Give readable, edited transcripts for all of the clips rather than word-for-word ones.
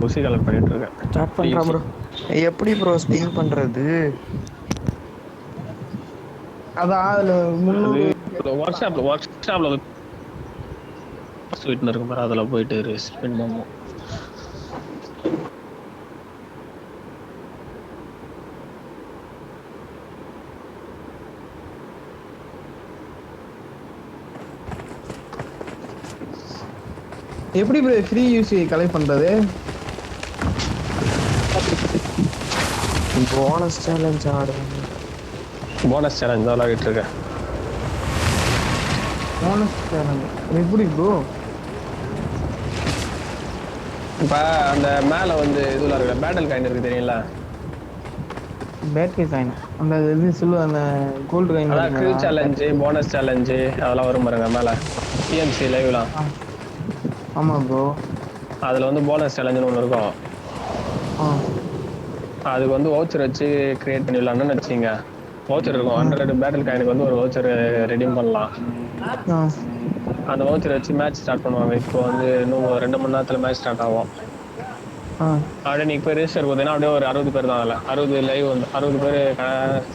ஊசி கலெக்ட் பண்ணிட்டு இருக்கேன். ஸ்டார்ட் பண்றா ப்ரோ. எப்படி ப்ரோ ஸ்பின் பண்றது? அதான் அதுல 300 ஒர்க் ஷாப்ல ஸ்வீட்னு இருக்கும் பாரு, அதில் போயிட்டு ஸ்பின் பண்ணுவோம். எப்படி ப்ரோ ஃப்ரீ யூசி கலெக்ட் பண்றது? போனஸ் சேலஞ்ச் ஆடுவாங்க. போனஸ் சேலஞ்ச் தான் விளாடிட்டு இருக்கேன். போனஸ் சேலஞ்ச் எப்படி ப்ரோ? இப்போ அந்த மேலே வந்து இதுல இருக்கு பேட்டில் காயின் இருக்கு தெரியுங்களா? பேட்டரி காயின் அந்த இது சில்வர் அந்த கோல்டு காயின் அதான் வருமே. கில் சேலஞ்சு, போனஸ் சேலஞ்சு அதெல்லாம் வரும் பாருங்க மேலே. டிஎம்சி லைவ்லாம். ஆமா ப்ரோ. அதில் வந்து போனஸ் சேலஞ்சுன்னு ஒன்று இருக்கும். அதுக்கு வந்து வவுச்சர் வச்சு கிரியேட் பண்ணி விடலாம்னு வச்சுங்க. வவுச்சர் இருக்கும் 100 பேட்டில் காயினுக்கு வந்து ஒரு வவுச்சர் ரெடீம் பண்ணலாம். அந்த வவுச்சர் வச்சு மேட்ச் ஸ்டார்ட் பண்ணுவாங்க. இப்போ வந்து இன்னும் 2 மணி நேரத்தில் மேட்ச் ஸ்டார்ட் ஆகும். அப்படியே நீங்கள் போய் ரெஜிஸ்டர் பார்த்தீங்கன்னா அப்படியே ஒரு 60 பேர் தான். அதில் 60 லைவ் வந்து 60 பேர்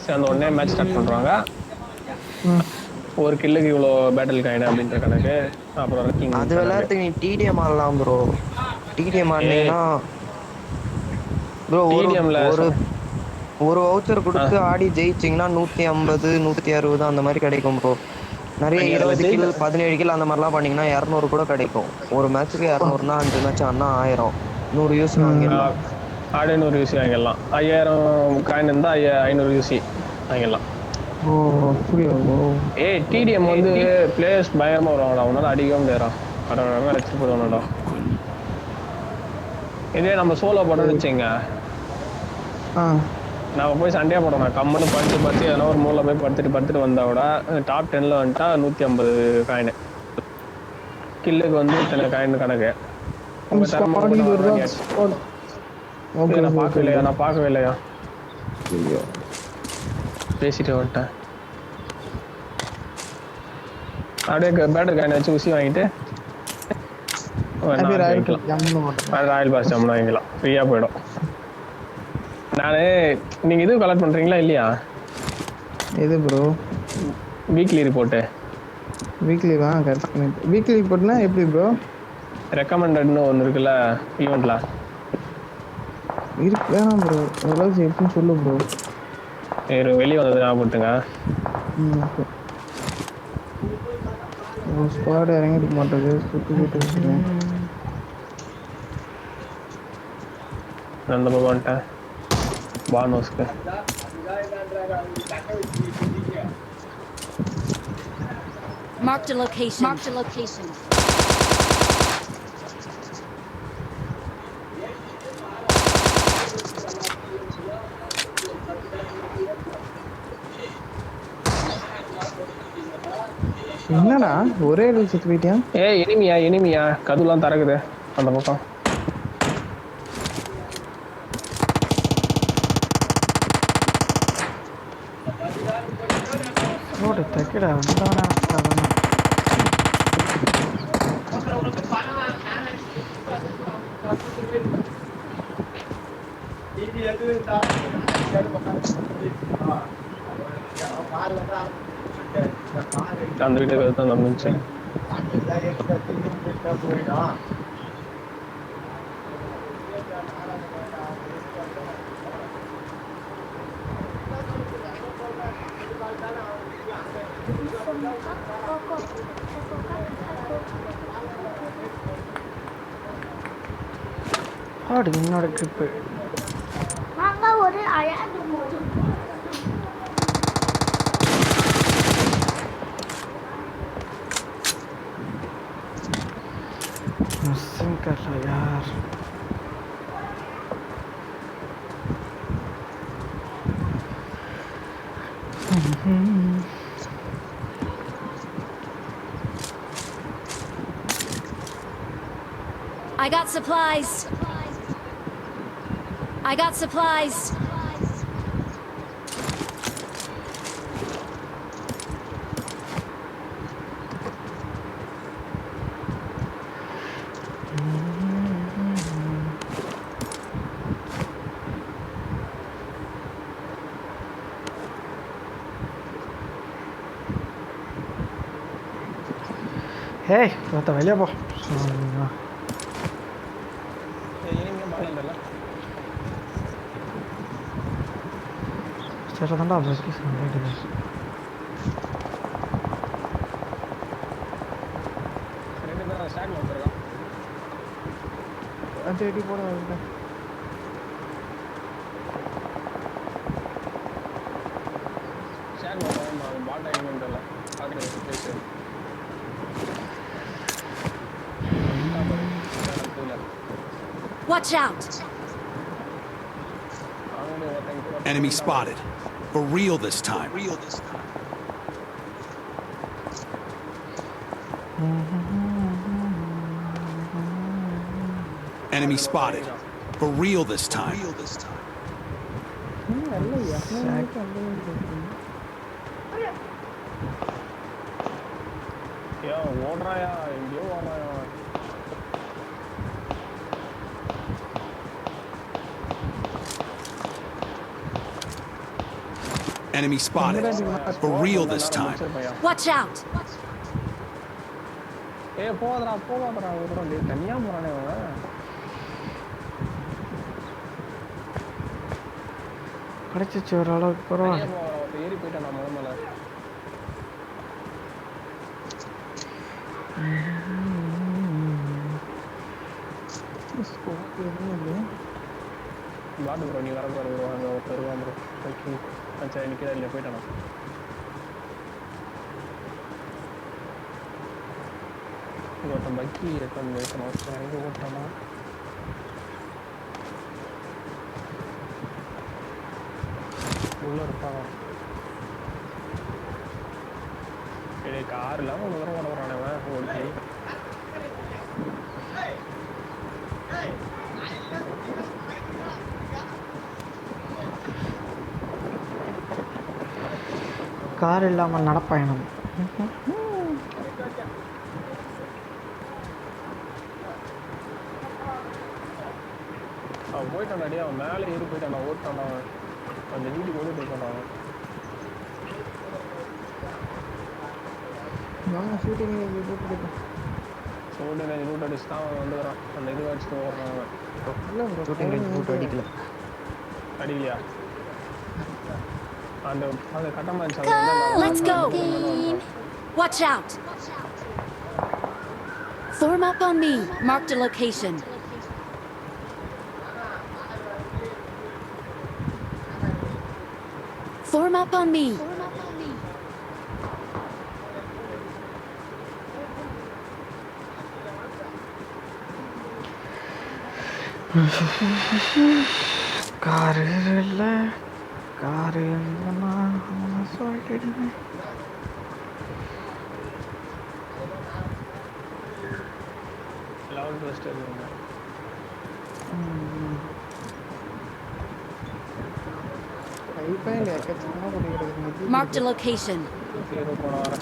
சேர்ந்த உடனே மேட்ச் ஸ்டார்ட் பண்ணுறாங்க. ஒரு கில்லுக்கு இவ்வளோ பேட்டில் காயின் அப்படின்ற கணக்கு. அப்புறம் ரேங்கிங் அது விளையாட்டுக்கு நீ டிடிஎம் ஆடலாம் ப்ரோ. டிடிஎம் ஆடினீங்கன்னா ப்ரோ ஒரு வவுச்சர் கொடுத்து ஆடி ஜெயிச்சிங்கன்னா 150 160 அந்த மாதிரி கிடைக்கும் ப்ரோ. நிறைய 20 கில் 17 கில் அந்த மாதிரிலாம் பண்ணீங்கன்னா 200 கூட கிடைக்கும். ஒரு மேட்ச்சுக்கு 200னா 5 மேட்ச் ஆனா 1000 100 யூசி வாங்கிடலாம். 100 யூசி வாங்கிடலாம். 5000 காயின் இருந்தால் 500 யூசி வாங்கிடலாம். ஓ அப்படியா ப்ரோ? டிடிஎம் வந்து பிளேயர்ஸ் பயங்கரமாக வருவாங்கடா. அவனால அடிக்கவே முடியாதா? கடவுள் அடிச்சு போடுவானடா. இதே நம்ம சோலோ போட்டோம்னு வச்சுங்க, நம்ம போய் சண்டையா போடணும். கம்முன்னு படுத்து எதனா ஒரு மூலைல போய் படுத்துட்டு வந்தா விட டாப் 10ல வந்துட்டா 150 காயின். கில்லுக்கு வந்து இத்தனை காயின் கணக்கு. உங்க திறமை நான் பார்க்கவே இல்லையா பேசிட்டு வந்துட்டேன். அப்படியே பேட்டர் காயின் வச்சு ஊசி வாங்கிட்டு ராயல் பாஸ் ஜாமுன் வாங்கிக்கலாம். ஃப்ரீயா போயிடும். நீங்க இது கலெக்ட் பண்றீங்களா இல்லையா? எது ப்ரோ? Weekly report. வீக்லி தான் கரெக்ட் பண்ணிட்டு. வீக்லி ரிப்போர்ட்னா எப்படி ப்ரோ? ரெக்கமெண்டட்னு ஒன்று இருக்குல்ல ஈவெண்ட்ல இருக்கு. வேணாம் ப்ரோ, ஏதாவது எப்படின்னு சொல்லு ப்ரோ. வெளியே வந்தது ஞாபகப்படுத்துங்க. ஸ்குவாட் இறங்கிட்டு மாட்டேது. சுட்டு அந்த பக்கம் வந்துட்டேன். பானோஸ்க்கு Marked a location. என்னடா ஒரே செத்து போயிட்டியா? இனிமையா கதுலாம் திறக்குது அந்த பக்கம். தக்கடா வந்தானா? அந்த வீட்டுக்கு தான் நம்பிச்சு. என்னோட ட்ரிப்பு ஒரு அழகு मुस्लिम कर रहा यार. I got supplies. ஏய் ஒருத்த வெளியே போ இனிமே பாடல சரி தாண்டா பக்கி சொல்லிட்டு ரெண்டு பேரும் ஸ்டாக்ல வந்துருக்கான் தேடி போட வந்து ஸ்டாக்ல வந்தவன் பால்டா எங்கன்னு தெரியல பார்க்குறது பேசு Watch out! Enemy spotted. For real this time. Enemy spotted. For real this time. யா ஓடுறாயா எங்கேயோ ஓடுறாயா Enemy spotted. For real this time. Watch out! ஏய் போதடா ஓடுறா டேய் தனியா போறானே அவன் கிடைச்சிச்சு ஒரு அளவுக்கு பரவாயில்ல ஏறி போயிட்டான் நான் முதல்ல வாடு ப்ரோ நீ வர பாரு ப்ரோ அங்கே வருவான் ப்ரோ ஓகே சரி நிற்கிறா இல்லை போயிட்டானா ஒருத்தன் பக்கி எடுத்து வைக்கணும் எங்கே ஓட்டானா உள்ள இருப்பான் கார் இல்லாமல் ஒரு தூரம் ஓட வரானவன் ஓடி கார் இல்லாமல் நடப்பயணம் அவன் போயிட்டான் அடியே அவன் மேலே ஏறி போயிட்டான் நான் ஓட்டான் அவன் அந்த வீட்டுக்கு ஓடி போயிட்டான் அவன் ஷூட்டிங் ரூட் அடிச்சு தான் அவன் வந்துக்கிறான் அந்த இது அடிச்சுட்டு ஓடுறான் அவன் ஷூட்டிங் ரூட் அடிக்கல அடிக்கலையா அந்த அந்த கட்டமா Let's go! Watch out! Form up on me. Marked a location. Form up on me. Car இல்லை காரு இல்லைன்னா அவனை சொல்லிடுவேன் லெவல் ஃபர்ஸ்ட் இருக்குங்க Marked a location. ஹீரோ போன வர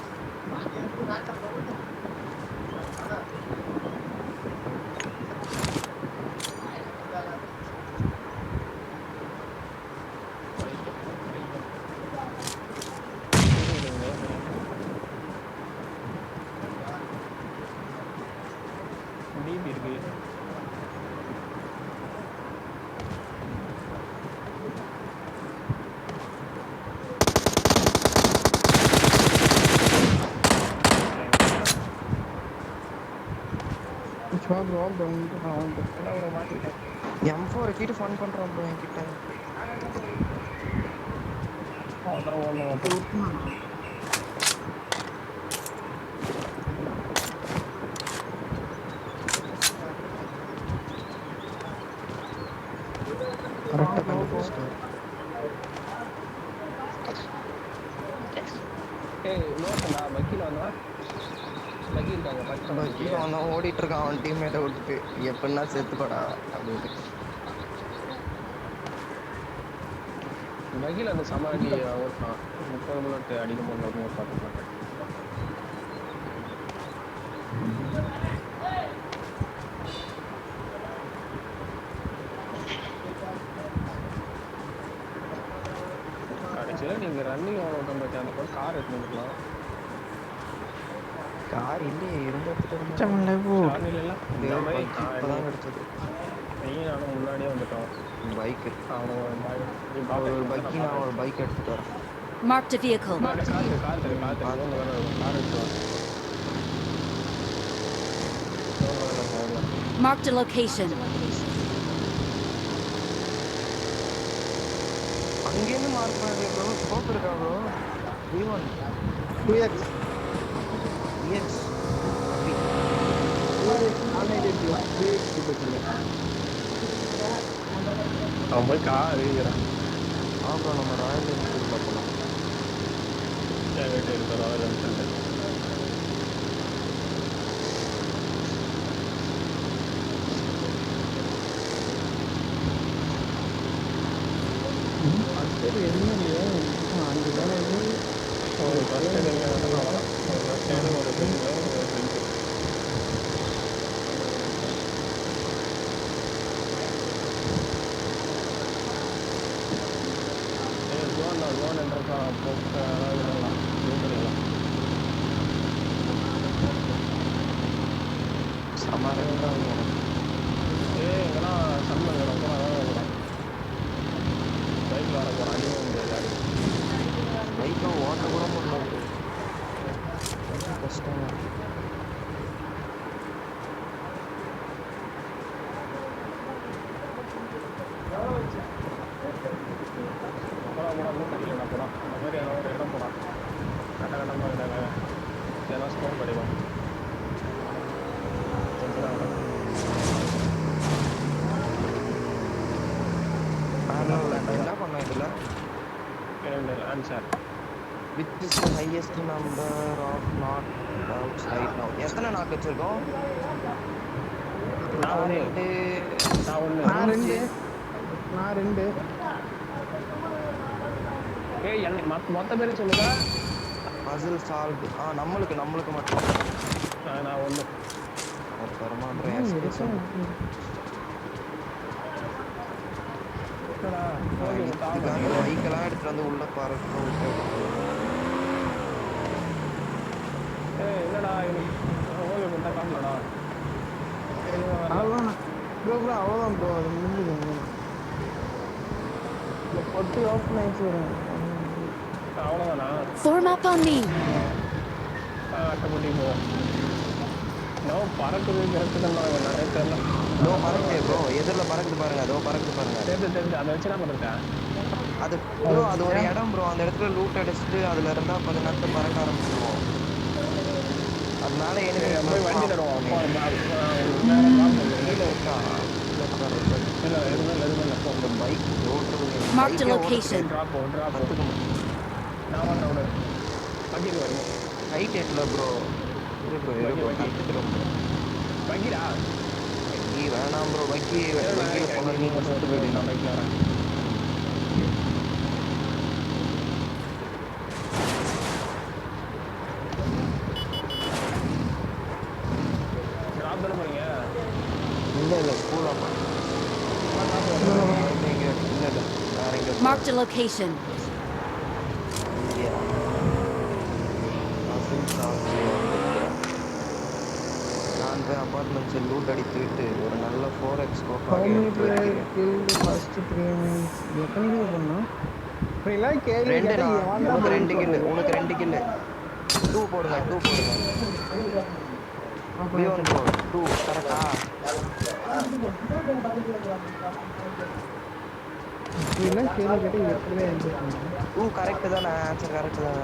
டிபி இருக்கு M4 வச்சுட்டு ஃபன் பண்றான் ப்ரோ என்கிட்ட அதான் ஒன்று கரெக்டாக கண்டுபிடிச்சிட்டாரு ஏய் நோட்டா வக்கீல் வந்தா வக்கீல் இருக்காங்க பச்சை கீழே வந்தான் ஓடிட்டு இருக்கான் அவன் டீம்மேட்டை விட்டுட்டு எப்படின்னா செத்துக்கோடா அப்படின்ட்டு வக்கீல் அந்த சமாளி ஓட்டான் 30 புல்லட் அடிக்க முடியல அப்படின்னு பார்த்துக்கலாம் கடைசியில் நீங்கள் ரன்னிங் ஓட்டம் பற்றி அந்த கார் எடுத்து வந்துக்கலாம் கார் இல்லையே இருந்து எடுத்துட்டு வரணும். சமல்ல போ. சாலையில இந்த மாதிரி பைக் இப்பதான் கிடைச்சது. நீ நானும் முன்னாடியே வந்துட்டோம். பைக் நீ அவர் ஒரு பாக்க பைக்கி, நான் ஒரு பைக் எடுத்துட்டு வரேன். Marked a vehicle. கார் எடுத்து Marked a location. அங்கேருந்து மார்க் பண்ணது ப்ரோ. ஸ்கோப் இருக்கா ப்ரோ? V1 2x 2x அப்படி. அவன் போய் கார் இருக்கிறான். ப்ரோ நம்ம ராயல் என்ஃபீல்டில் போகலாம். வீட்டு இருக்கிற ராயல் என்ஃபீல்டு. எதுவுமே இல்லையா? 5 பேர் ஒரு ஃபர்ஸ்ட் எய்ட் எங்கே வேணாலும் வரலாம். ஒரு ஃபர்ஸ்ட் எய்டு ஒரு பெஞ்சு ஒரு பெஞ்சு. ஜோன் என்றப்பா விடலாம் ஜூம் பண்ணிக்கலாம். சமாளிதான் எங்கெல்லாம் சம்மர் வேணும் போகலாம். பைக்கில் வர போகிறோம். அடிக்க முடியாது. பைக்கை ஓட்ட கூட முடியல. கஷ்டம். போகலாம் அந்த மாதிரி ஒரு இடம் போகலாம். கட்டமாக இதெல்லாம் ஸ்கோர் கிடைக்கும். என்ன பண்ணோம் இதில்? Answer which is the highest number of knockouts right now? எத்தனை நாக் வச்சிருக்கோம்? நான் ரெண்டு. ஏய் மொத்த பேர் சொல்லுங்க. பசில் சால்வ். நம்மளுக்கு மட்டும். நான் ஒன்று. பைக்கெல்லாம் எடுத்துட்டு வந்து உள்ள பாருங்க. என்னடா ஓகே காட்டலடா. அவ்வளோதான் ப்ரோ. அவ்வளோதான் ப்ரோ. அது முடிஞ்சுது. பொட்டி ஓப்பன் ஆயிடுச்சு. அவ்வளோதானா? Form up on me. அட்டைப்பட்டி போவோம். பறக்குது கிடைச்சதுன்னா நிறைய தெரியல. பறக்குது ப்ரோ. எதிரில் பறக்குது பாருங்க. அதோ பறக்குது பாருங்க. தெரிஞ்சு அதை வச்சு நான் பண்ணிருக்கேன். அது ப்ரோ அது ஒரு இடம் ப்ரோ. அந்த இடத்துல லூட் அடிச்சுட்டு அதில் இருந்தால் கொஞ்சம் நேரத்தில் பறக்க ஆரம்பிச்சிருவோம். அதனால போய் வண்டி தருவோம். Bike Marked a location. ஹைட் எட்டில் ப்ரோ. வங்கிடா வங்கி வேணாம் ப்ரோ. வங்கியில் போன நீங்கள் சுட்டு போயிடுங்க. இல்லை ஸ்கூலாக Marked a location. நான் போய் அப்பார்ட்மெண்ட்ஸில் லூட் அடித்துவிட்டு ஒரு நல்ல 4x ஸ்கோப்பாக ஃபர்ஸ்ட் 3 மினிட்ஸ் எத்தனை பண்ணோம்? உனக்கு 2 கில்லு 2 போடுங்க. 2 கரெக்டா? கரெக்ட் தானே? ஆன்சர் கரெக்ட் தானே?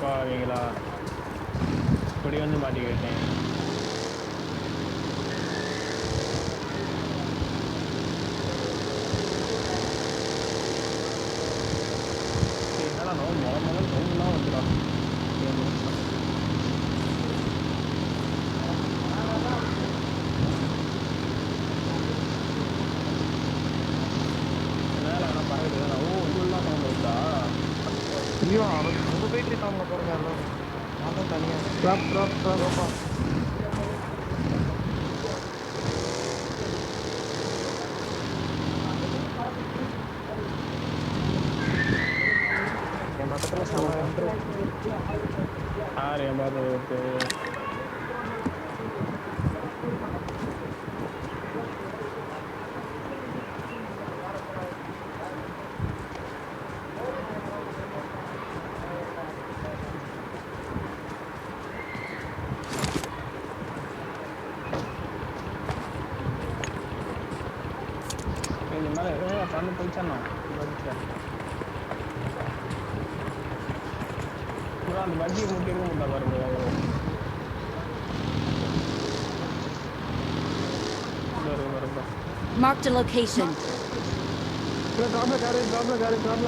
பாவீங்களா இப்படி வந்து மாட்டிக்கிட்டேன். என்னடா முதல்ல சவுண்ட்லாம் வந்துடும். மேலே ஆனால் பறகுது. இதெல்லாம் சவுண்ட் வருதா? ஐயோ அங்கே போயிட்டு இருக்காங்க பாருங்க. எல்லாம் நான் தான் தனியாக என் பக்கத்தில் யார் என் பார்த்து பண்ணு போயிச்சானா அந்த வண்டியை முட்டி இருக்க மாட்டா பாருங்க Marked a location.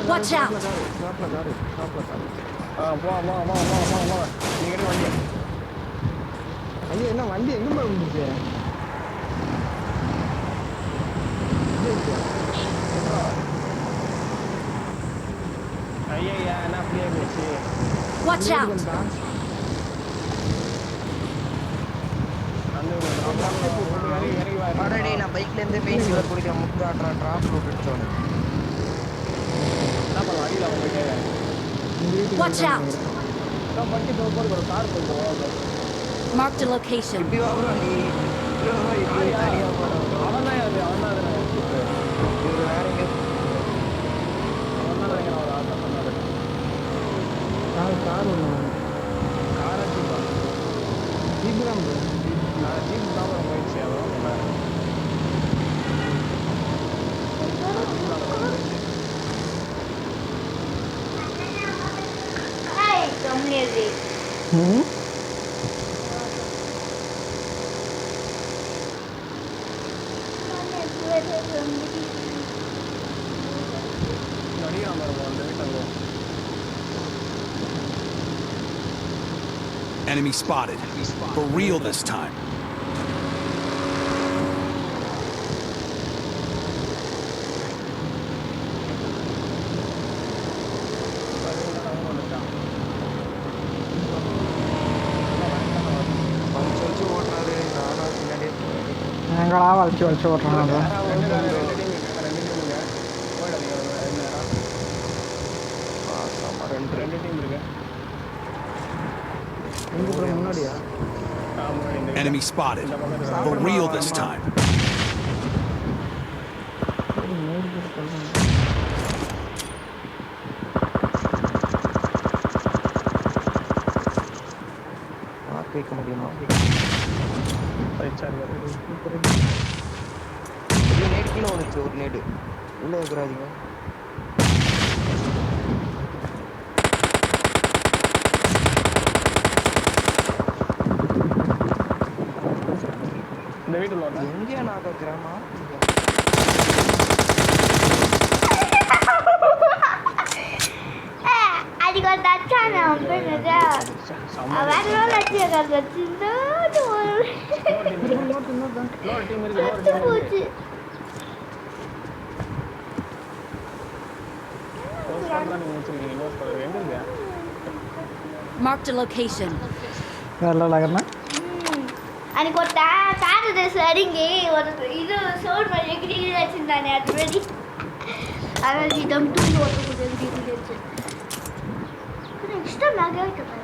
Watch out. ஐயோ என்ன வண்டி எங்க வந்துச்சு ஐயா என்ன அப்படியே போச்சு Watch out. அடடே நான் பைக்ல இருந்து பேசி வர குடிக்க முட்டு ஆட்றா டிராப் ரூட் எடுத்தோனே என்ன பண்ணலாம் அடியில அவங்க Watch out. நான் பட்டி போற ஒரு கார் போகுது Marked a location. இப்படி வா bro நீ அவன் தான் அது இது வேற எங்க கார் ஒன்று காரை ஜீப் தான் ஜீப் தான் போயிடுச்சு Enemy spotted. For real this time. எங்களா வளைச்சு ஓட்டுறாங்க ரெண்டு டீம் இருக்கு முன்னாடியா Enemy spotted. For real this time. கேட்க முடியுமா நேடு கீழே வந்துச்சு ஒரு நேடு உள்ள இருக்கிறாதீங்க இந்த வீட்டுல எங்கே நாக கிராமம் அதுக்கு ஒரு தச்சான பெண்ணு வேற போச்சு Marked a location. அன்னைக்கு ஒரு தாரு சரிங்கி ஒரு இது சோறு மாதிரி எகிரி வச்சிருந்தானே அது ரெடி அதாவது இதம் தூண்டு ஓட்ட எகிரி இஷ்டம் நாகே வைக்கிறேன்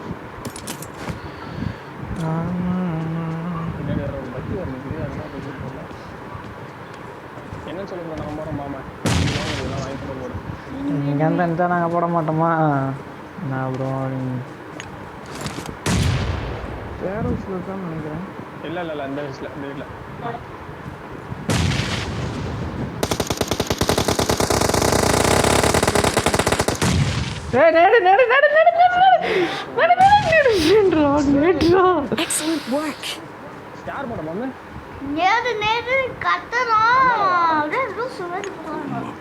என்ன சொல்லுங்க நாங்கள் போகிறோம் மாமா வாங்கிட்டு போகிறோம் இங்கே இருந்தால் நாங்கள் போட மாட்டோமா நான் அப்புறம் வேற விஷயம் தான் நினைக்கிறேன் இல்லை இந்த வயசில் இந்த வீட்டில் Excellent work. யார் போட மாமா நேரு கத்தணும் அப்படியே லூசு மாதிரி போகணும்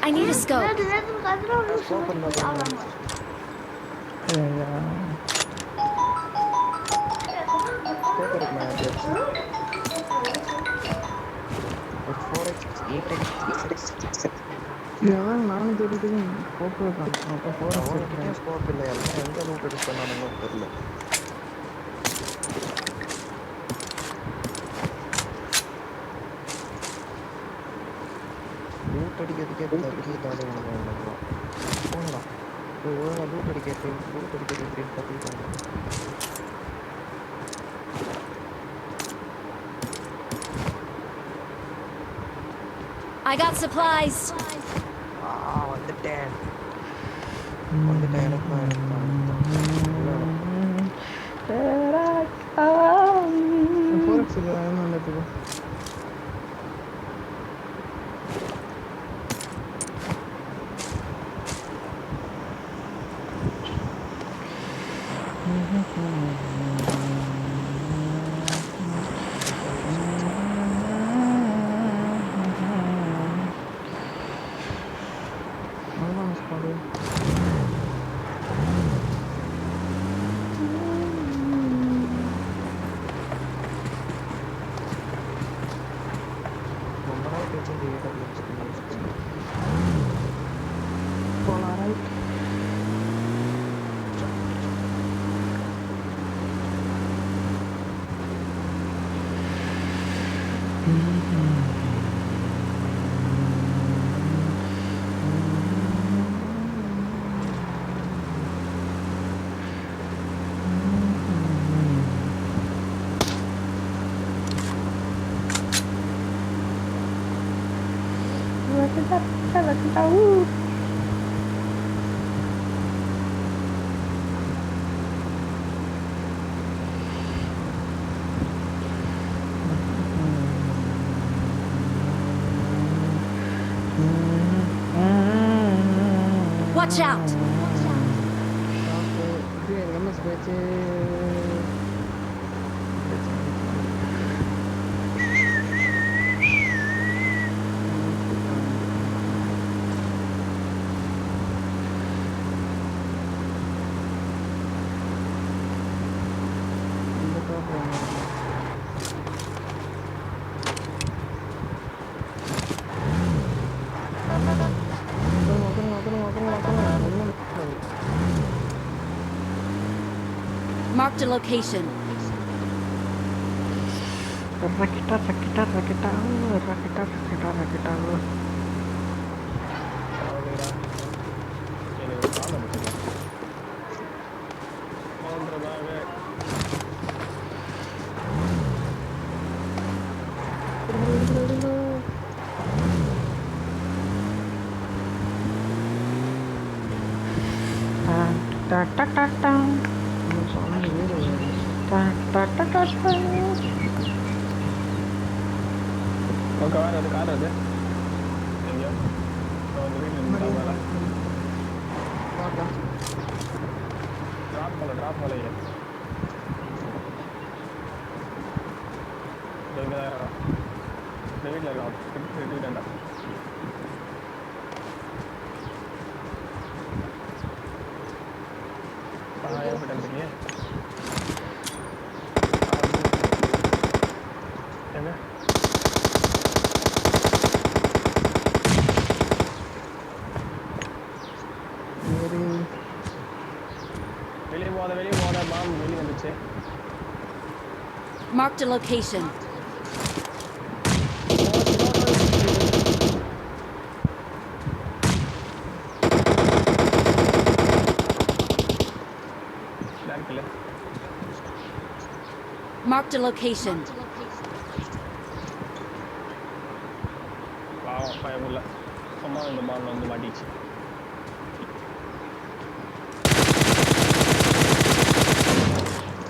I need a scope. Nehru கத்தணும் லூசு மாதிரி நானும் தெரியுது போட்டு அப்போ ஸ்கோப் இல்லை எல்லாம் எங்கே லூட் எடுத்து பண்ணானுங்க தெரியல லூட் அடிக்கிறதுக்கே தடுக்கி தாண்டி போகலாம் ஒழுங்கா லூட் அடிக்கிறது எப்படின்னு கற்றுக்கிட்டாங்க. I got supplies. வந்துட்டேன் எடுப்பேன். ஃபோரக்ஸ் நல்லதுக்கு Watch out. எம்எஸ் போச்சு. Marked a location. Rakita. Car அது எங்கேயோ அந்த வீட்டில் ட்ராப் பண்ணல இங்கே தான் இந்த வீட்டில் இருக்கான் எடுத்துக்கிட்டேன்டா. ஏற்பட்டேன் எங்க வெளியே போத பாம்பு வெளியே வந்துச்சு. Marked a location. Marked a location. பாவம் பயமுள்ள சும்மா இந்த பாம்பு வந்து மாட்டிச்சு.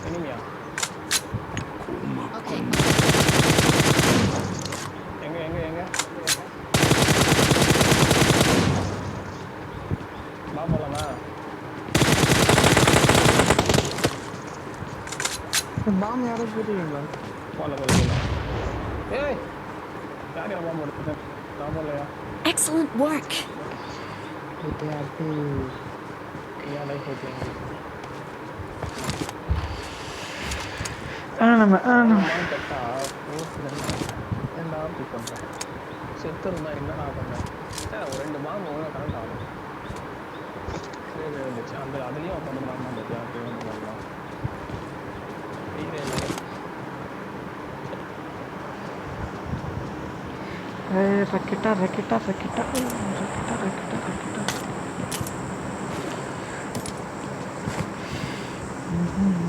இனிமையா Okay. எங்க வா போலாமா? பாம்பு யாரும் போட்டுருக்கீங்களா? போல ஏய் யார் பாம்பு எடுத்துட்டேன் நான் போலையா? Excellent work. ஏன் லைஃப் ஓகே கட்டா ஏன்டா அப்படி பண்ணுறேன்? செத்து இருந்தா என்னடா பண்ணேன்? ஒரு 2 மாதம் ஒழுங்காக கரண்ட் ஆகும் இருந்துச்சு. அந்த அதுலேயும் உட்காந்து மாமா பற்றியா அப்படி பண்ணலாம். Rakita. ம்ஹும்.